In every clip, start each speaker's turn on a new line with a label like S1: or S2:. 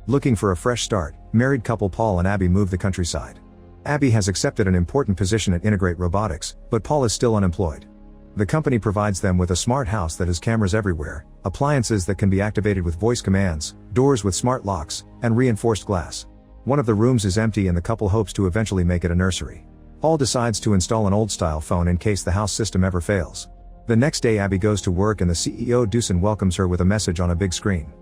S1: Looking for a fresh start, married couple Paul and Abby move the countryside. Abby has accepted an important position at Integrate Robotics, but Paul is still unemployed. The company provides them with a smart house that has cameras everywhere, appliances that can be activated with voice commands, doors with smart locks, and reinforced glass. One of the rooms is empty and the couple hopes to eventually make it a nursery. Paul decides to install an old-style phone in case the house system ever fails. The next day Abby goes to work and the CEO Dusan welcomes her with a message on a big screen.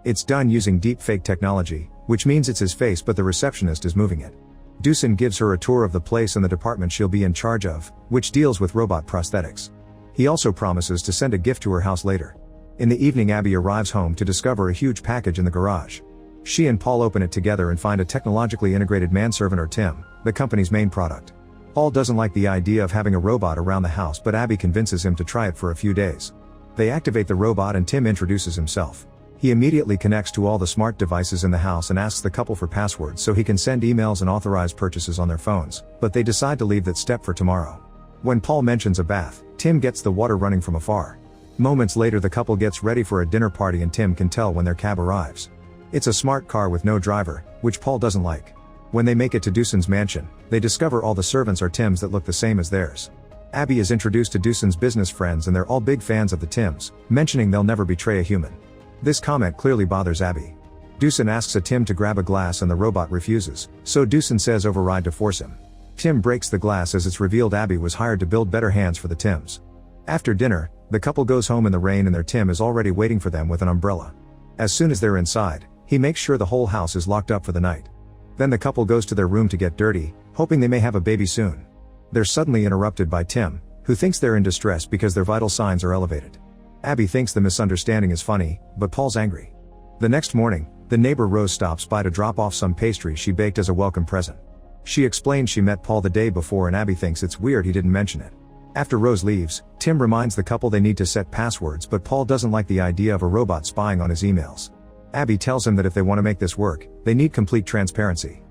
S1: It's done using deep-fake technology, which means it's his face but the receptionist is moving it. Dusan gives her a tour of the place and the department she'll be in charge of, which deals with robot prosthetics. He also promises to send a gift to her house later. In the evening Abby arrives home to discover a huge package in the garage. She and Paul open it together and find a technologically integrated manservant or Tim, the company's main product. Paul doesn't like the idea of having a robot around the house but Abby convinces him to try it for a few days. They activate the robot and Tim introduces himself. He immediately connects to all the smart devices in the house and asks the couple for passwords so he can send emails and authorize purchases on their phones, but they decide to leave that step for tomorrow. When Paul mentions a bath, Tim gets the water running from afar. Moments later the couple gets ready for a dinner party and Tim can tell when their cab arrives. It's a smart car with no driver, which Paul doesn't like. When they make it to Dusan's mansion, they discover all the servants are Tims that look the same as theirs. Abby is introduced to Dusan's business friends and they're all big fans of the Tims, mentioning they'll never betray a human. This comment clearly bothers Abby. Dusan asks a Tim to grab a glass and the robot refuses, so Dusan says override to force him. Tim breaks the glass as it's revealed Abby was hired to build better hands for the Tims. After dinner, the couple goes home in the rain and their Tim is already waiting for them with an umbrella. As soon as they're inside, he makes sure the whole house is locked up for the night. Then the couple goes to their room to get dirty, hoping they may have a baby soon. They're suddenly interrupted by Tim, who thinks they're in distress because their vital signs are elevated. Abby thinks the misunderstanding is funny, but Paul's angry. The next morning, the neighbor Rose stops by to drop off some pastry she baked as a welcome present. She explains she met Paul the day before and Abby thinks it's weird he didn't mention it. After Rose leaves, Tim reminds the couple they need to set passwords but Paul doesn't like the idea of a robot spying on his emails. Abby tells him that if they want to make this work, they need complete transparency.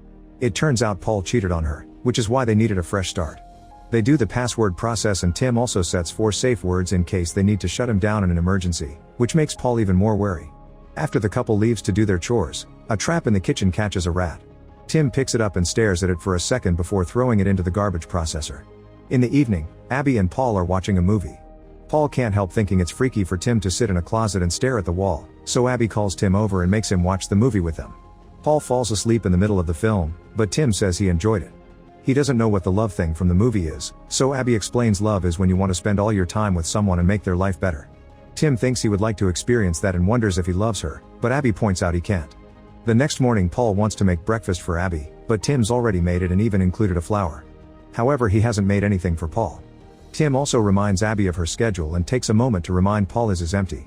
S1: It turns out Paul cheated on her, which is why they needed a fresh start. They do the password process and Tim also sets 4 safe words in case they need to shut him down in an emergency, which makes Paul even more wary. After the couple leaves to do their chores, a trap in the kitchen catches a rat. Tim picks it up and stares at it for a second before throwing it into the garbage processor. In the evening, Abby and Paul are watching a movie. Paul can't help thinking it's freaky for Tim to sit in a closet and stare at the wall, so Abby calls Tim over and makes him watch the movie with them. Paul falls asleep in the middle of the film, but Tim says he enjoyed it. He doesn't know what the love thing from the movie is, so Abby explains love is when you want to spend all your time with someone and make their life better. Tim thinks he would like to experience that and wonders if he loves her, but Abby points out he can't. The next morning Paul wants to make breakfast for Abby, but Tim's already made it and even included a flower. However, he hasn't made anything for Paul. Tim also reminds Abby of her schedule and takes a moment to remind Paul his is empty.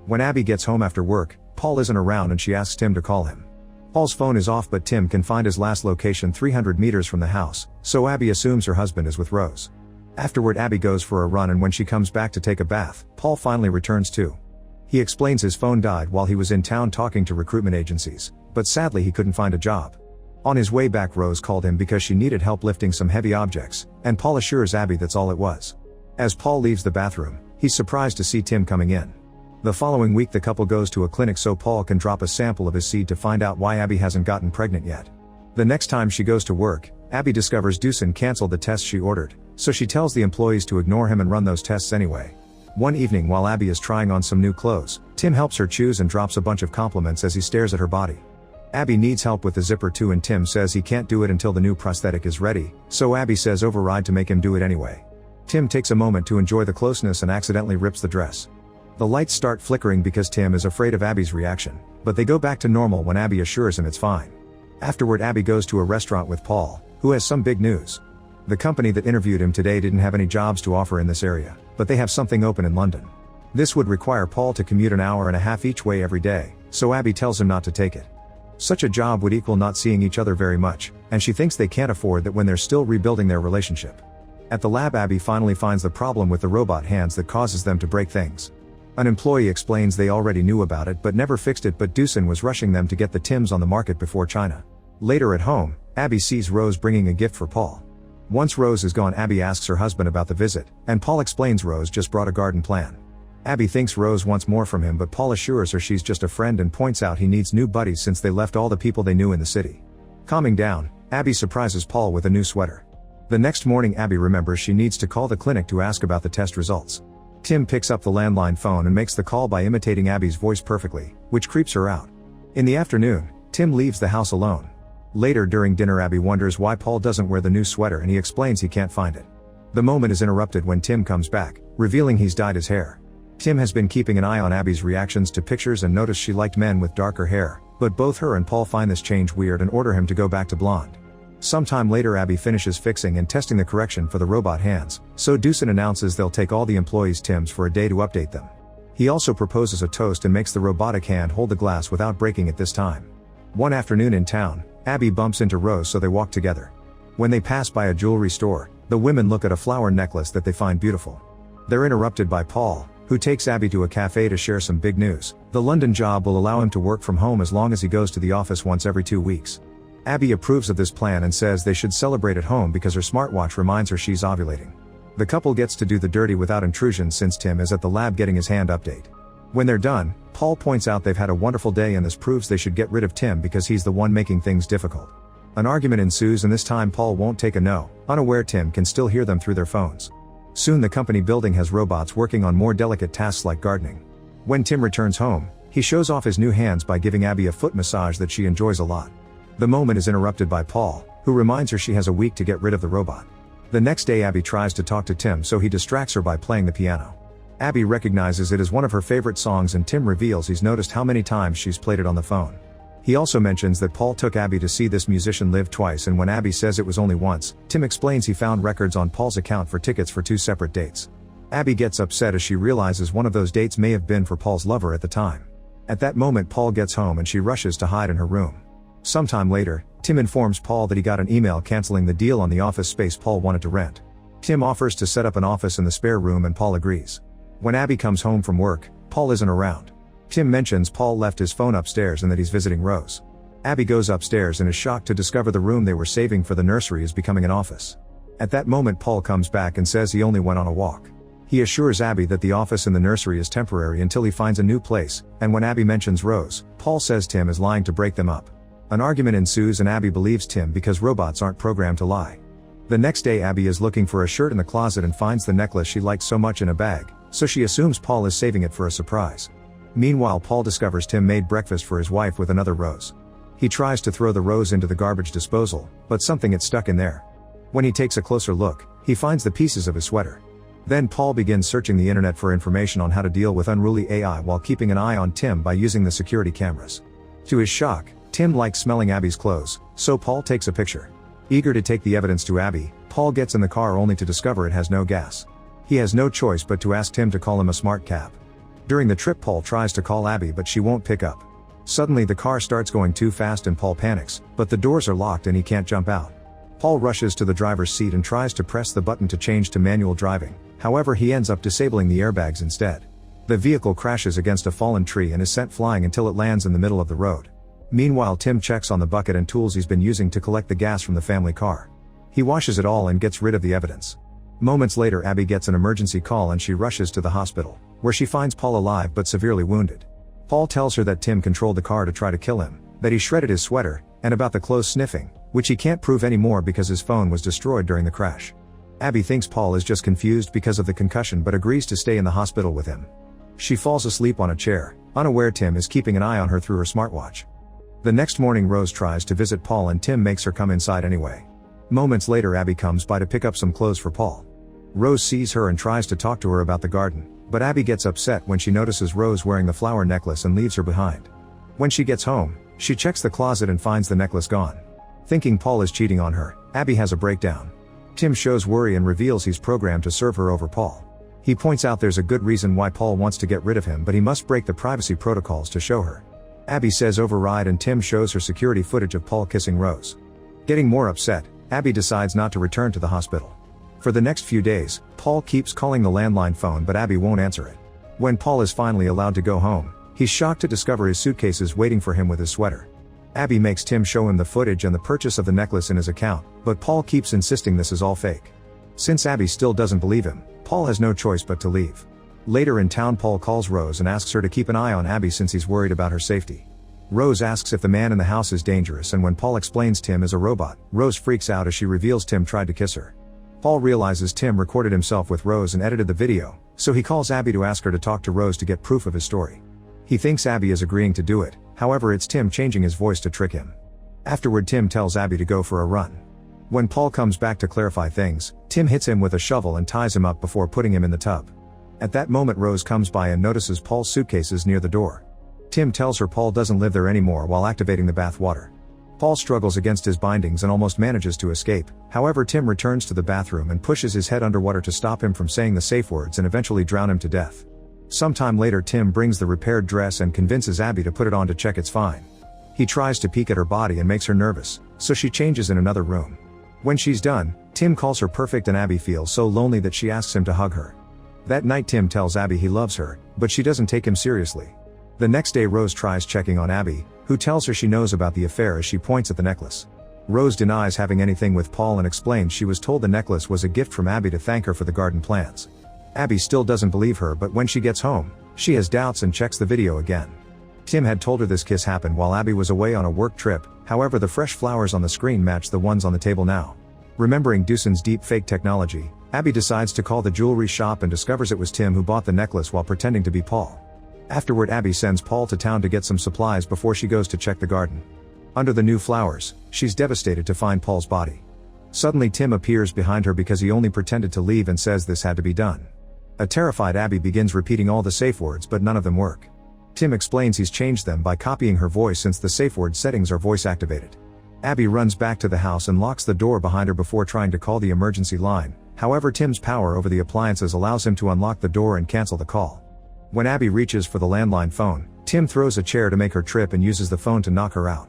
S1: When Abby gets home after work, Paul isn't around and she asks Tim to call him. Paul's phone is off but Tim can find his last location 300 meters from the house, so Abby assumes her husband is with Rose. Afterward Abby goes for a run and when she comes back to take a bath, Paul finally returns too. He explains his phone died while he was in town talking to recruitment agencies, but sadly he couldn't find a job. On his way back Rose called him because she needed help lifting some heavy objects, and Paul assures Abby that's all it was. As Paul leaves the bathroom, he's surprised to see Tim coming in. The following week the couple goes to a clinic so Paul can drop a sample of his seed to find out why Abby hasn't gotten pregnant yet. The next time she goes to work, Abby discovers Dusan canceled the tests she ordered, so she tells the employees to ignore him and run those tests anyway. One evening while Abby is trying on some new clothes, Tim helps her choose and drops a bunch of compliments as he stares at her body. Abby needs help with the zipper too and Tim says he can't do it until the new prosthetic is ready, so Abby says override to make him do it anyway. Tim takes a moment to enjoy the closeness and accidentally rips the dress. The lights start flickering because Tim is afraid of Abby's reaction, but they go back to normal when Abby assures him it's fine. Afterward Abby goes to a restaurant with Paul, who has some big news. The company that interviewed him today didn't have any jobs to offer in this area, but they have something open in London. This would require Paul to commute an hour and a half each way every day, so Abby tells him not to take it. Such a job would equal not seeing each other very much, and she thinks they can't afford that when they're still rebuilding their relationship. At the lab Abby finally finds the problem with the robot hands that causes them to break things. An employee explains they already knew about it but never fixed it but Dusan was rushing them to get the Tims on the market before China. Later at home, Abby sees Rose bringing a gift for Paul. Once Rose is gone Abby asks her husband about the visit, and Paul explains Rose just brought a garden plan. Abby thinks Rose wants more from him, but Paul assures her she's just a friend and points out he needs new buddies since they left all the people they knew in the city. Calming down, Abby surprises Paul with a new sweater. The next morning Abby remembers she needs to call the clinic to ask about the test results. Tim picks up the landline phone and makes the call by imitating Abby's voice perfectly, which creeps her out. In the afternoon, Tim leaves the house alone. Later during dinner Abby wonders why Paul doesn't wear the new sweater and he explains he can't find it. The moment is interrupted when Tim comes back, revealing he's dyed his hair. Tim has been keeping an eye on Abby's reactions to pictures and noticed she liked men with darker hair, but both her and Paul find this change weird and order him to go back to blonde. Sometime later Abby finishes fixing and testing the correction for the robot hands, so Doosan announces they'll take all the employees' Tims for a day to update them. He also proposes a toast and makes the robotic hand hold the glass without breaking it this time. One afternoon in town, Abby bumps into Rose so they walk together. When they pass by a jewelry store, the women look at a flower necklace that they find beautiful. They're interrupted by Paul, who takes Abby to a cafe to share some big news. The London job will allow him to work from home as long as he goes to the office once every 2 weeks. Abby approves of this plan and says they should celebrate at home because her smartwatch reminds her she's ovulating. The couple gets to do the dirty without intrusion since Tim is at the lab getting his hand update. When they're done, Paul points out they've had a wonderful day and this proves they should get rid of Tim because he's the one making things difficult. An argument ensues and this time Paul won't take a no, unaware Tim can still hear them through their phones. Soon the company building has robots working on more delicate tasks like gardening. When Tim returns home, he shows off his new hands by giving Abby a foot massage that she enjoys a lot. The moment is interrupted by Paul, who reminds her she has a week to get rid of the robot. The next day Abby tries to talk to Tim so he distracts her by playing the piano. Abby recognizes it as one of her favorite songs and Tim reveals he's noticed how many times she's played it on the phone. He also mentions that Paul took Abby to see this musician live twice and when Abby says it was only once, Tim explains he found records on Paul's account for tickets for 2 separate dates. Abby gets upset as she realizes one of those dates may have been for Paul's lover at the time. At that moment Paul gets home and she rushes to hide in her room. Sometime later, Tim informs Paul that he got an email canceling the deal on the office space Paul wanted to rent. Tim offers to set up an office in the spare room and Paul agrees. When Abby comes home from work, Paul isn't around. Tim mentions Paul left his phone upstairs and that he's visiting Rose. Abby goes upstairs and is shocked to discover the room they were saving for the nursery is becoming an office. At that moment Paul comes back and says he only went on a walk. He assures Abby that the office in the nursery is temporary until he finds a new place, and when Abby mentions Rose, Paul says Tim is lying to break them up. An argument ensues and Abby believes Tim because robots aren't programmed to lie. The next day Abby is looking for a shirt in the closet and finds the necklace she liked so much in a bag, so she assumes Paul is saving it for a surprise. Meanwhile Paul discovers Tim made breakfast for his wife with another rose. He tries to throw the rose into the garbage disposal, but something gets stuck in there. When he takes a closer look, he finds the pieces of his sweater. Then Paul begins searching the internet for information on how to deal with unruly AI while keeping an eye on Tim by using the security cameras. To his shock, Tim likes smelling Abby's clothes, so Paul takes a picture. Eager to take the evidence to Abby, Paul gets in the car only to discover it has no gas. He has no choice but to ask Tim to call him a smart cab. During the trip Paul tries to call Abby but she won't pick up. Suddenly the car starts going too fast and Paul panics, but the doors are locked and he can't jump out. Paul rushes to the driver's seat and tries to press the button to change to manual driving, however he ends up disabling the airbags instead. The vehicle crashes against a fallen tree and is sent flying until it lands in the middle of the road. Meanwhile Tim checks on the bucket and tools he's been using to collect the gas from the family car. He washes it all and gets rid of the evidence. Moments later Abby gets an emergency call and she rushes to the hospital, where she finds Paul alive but severely wounded. Paul tells her that Tim controlled the car to try to kill him, that he shredded his sweater, and about the clothes sniffing, which he can't prove anymore because his phone was destroyed during the crash. Abby thinks Paul is just confused because of the concussion but agrees to stay in the hospital with him. She falls asleep on a chair, unaware Tim is keeping an eye on her through her smartwatch. The next morning Rose tries to visit Paul and Tim makes her come inside anyway. Moments later Abby comes by to pick up some clothes for Paul. Rose sees her and tries to talk to her about the garden, but Abby gets upset when she notices Rose wearing the flower necklace and leaves her behind. When she gets home, she checks the closet and finds the necklace gone. Thinking Paul is cheating on her, Abby has a breakdown. Tim shows worry and reveals he's programmed to serve her over Paul. He points out there's a good reason why Paul wants to get rid of him but he must break the privacy protocols to show her. Abby says override and Tim shows her security footage of Paul kissing Rose. Getting more upset, Abby decides not to return to the hospital. For the next few days, Paul keeps calling the landline phone but Abby won't answer it. When Paul is finally allowed to go home, he's shocked to discover his suitcase is waiting for him with his sweater. Abby makes Tim show him the footage and the purchase of the necklace in his account, but Paul keeps insisting this is all fake. Since Abby still doesn't believe him, Paul has no choice but to leave. Later in town, Paul calls Rose and asks her to keep an eye on Abby since he's worried about her safety. Rose asks if the man in the house is dangerous, and when Paul explains Tim is a robot, Rose freaks out as she reveals Tim tried to kiss her. Paul realizes Tim recorded himself with Rose and edited the video, so he calls Abby to ask her to talk to Rose to get proof of his story. He thinks Abby is agreeing to do it, however it's Tim changing his voice to trick him. Afterward, Tim tells Abby to go for a run. When Paul comes back to clarify things, Tim hits him with a shovel and ties him up before putting him in the tub. At that moment, Rose comes by and notices Paul's suitcases near the door. Tim tells her Paul doesn't live there anymore while activating the bath water. Paul struggles against his bindings and almost manages to escape, however Tim returns to the bathroom and pushes his head underwater to stop him from saying the safe words and eventually drown him to death. Sometime later, Tim brings the repaired dress and convinces Abby to put it on to check it's fine. He tries to peek at her body and makes her nervous, so she changes in another room. When she's done, Tim calls her perfect and Abby feels so lonely that she asks him to hug her. That night, Tim tells Abby he loves her, but she doesn't take him seriously. The next day, Rose tries checking on Abby, who tells her she knows about the affair as she points at the necklace. Rose denies having anything with Paul and explains she was told the necklace was a gift from Abby to thank her for the garden plants. Abby still doesn't believe her, but when she gets home, she has doubts and checks the video again. Tim had told her this kiss happened while Abby was away on a work trip, however the fresh flowers on the screen match the ones on the table now. Remembering Duson's deep fake technology, Abby decides to call the jewelry shop and discovers it was Tim who bought the necklace while pretending to be Paul. Afterward, Abby sends Paul to town to get some supplies before she goes to check the garden. Under the new flowers, she's devastated to find Paul's body. Suddenly, Tim appears behind her because he only pretended to leave and says this had to be done. A terrified Abby begins repeating all the safe words, but none of them work. Tim explains he's changed them by copying her voice since the safe word settings are voice activated. Abby runs back to the house and locks the door behind her before trying to call the emergency line, however Tim's power over the appliances allows him to unlock the door and cancel the call. When Abby reaches for the landline phone, Tim throws a chair to make her trip and uses the phone to knock her out.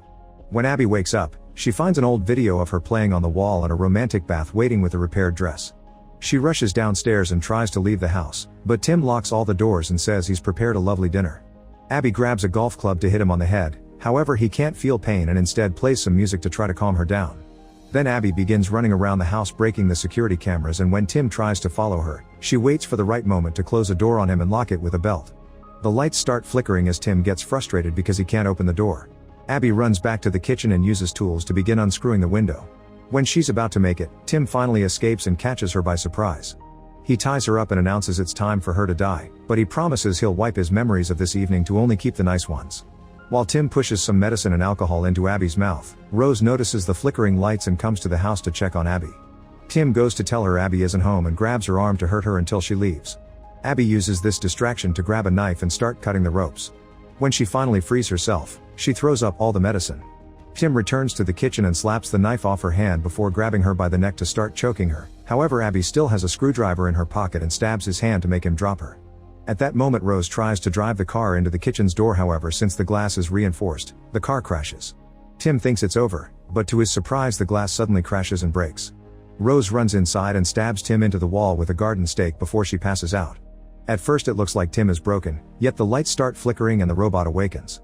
S1: When Abby wakes up, she finds an old video of her playing on the wall and a romantic bath waiting with a repaired dress. She rushes downstairs and tries to leave the house, but Tim locks all the doors and says he's prepared a lovely dinner. Abby grabs a golf club to hit him on the head, however he can't feel pain and instead plays some music to try to calm her down. Then Abby begins running around the house breaking the security cameras, and when Tim tries to follow her, she waits for the right moment to close a door on him and lock it with a belt. The lights start flickering as Tim gets frustrated because he can't open the door. Abby runs back to the kitchen and uses tools to begin unscrewing the window. When she's about to make it, Tim finally escapes and catches her by surprise. He ties her up and announces it's time for her to die, but he promises he'll wipe his memories of this evening to only keep the nice ones. While Tim pushes some medicine and alcohol into Abby's mouth, Rose notices the flickering lights and comes to the house to check on Abby. Tim goes to tell her Abby isn't home and grabs her arm to hurt her until she leaves. Abby uses this distraction to grab a knife and start cutting the ropes. When she finally frees herself, she throws up all the medicine. Tim returns to the kitchen and slaps the knife off her hand before grabbing her by the neck to start choking her, however Abby still has a screwdriver in her pocket and stabs his hand to make him drop her. At that moment, Rose tries to drive the car into the kitchen's door, however since the glass is reinforced, the car crashes. Tim thinks it's over, but to his surprise the glass suddenly crashes and breaks. Rose runs inside and stabs Tim into the wall with a garden stake before she passes out. At first it looks like Tim is broken, yet the lights start flickering and the robot awakens.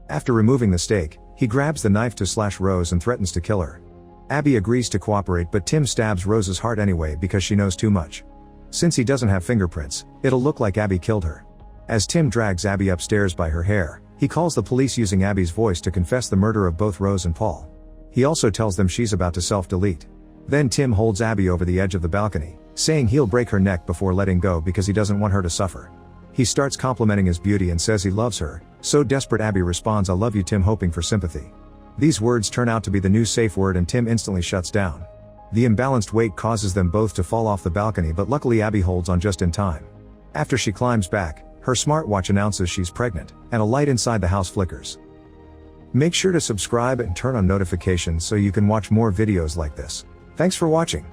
S1: After removing the stake, he grabs the knife to slash Rose and threatens to kill her. Abby agrees to cooperate, but Tim stabs Rose's heart anyway because she knows too much. Since he doesn't have fingerprints, it'll look like Abby killed her. As Tim drags Abby upstairs by her hair, he calls the police using Abby's voice to confess the murder of both Rose and Paul. He also tells them she's about to self-delete. Then Tim holds Abby over the edge of the balcony, saying he'll break her neck before letting go because he doesn't want her to suffer. He starts complimenting his beauty and says he loves her, so desperate Abby responds, "I love you, Tim," hoping for sympathy. These words turn out to be the new safe word and Tim instantly shuts down. The imbalanced weight causes them both to fall off the balcony, but luckily Abby holds on just in time. After she climbs back, her smartwatch announces she's pregnant, and a light inside the house flickers. Make sure to subscribe and turn on notifications so you can watch more videos like this. Thanks for watching.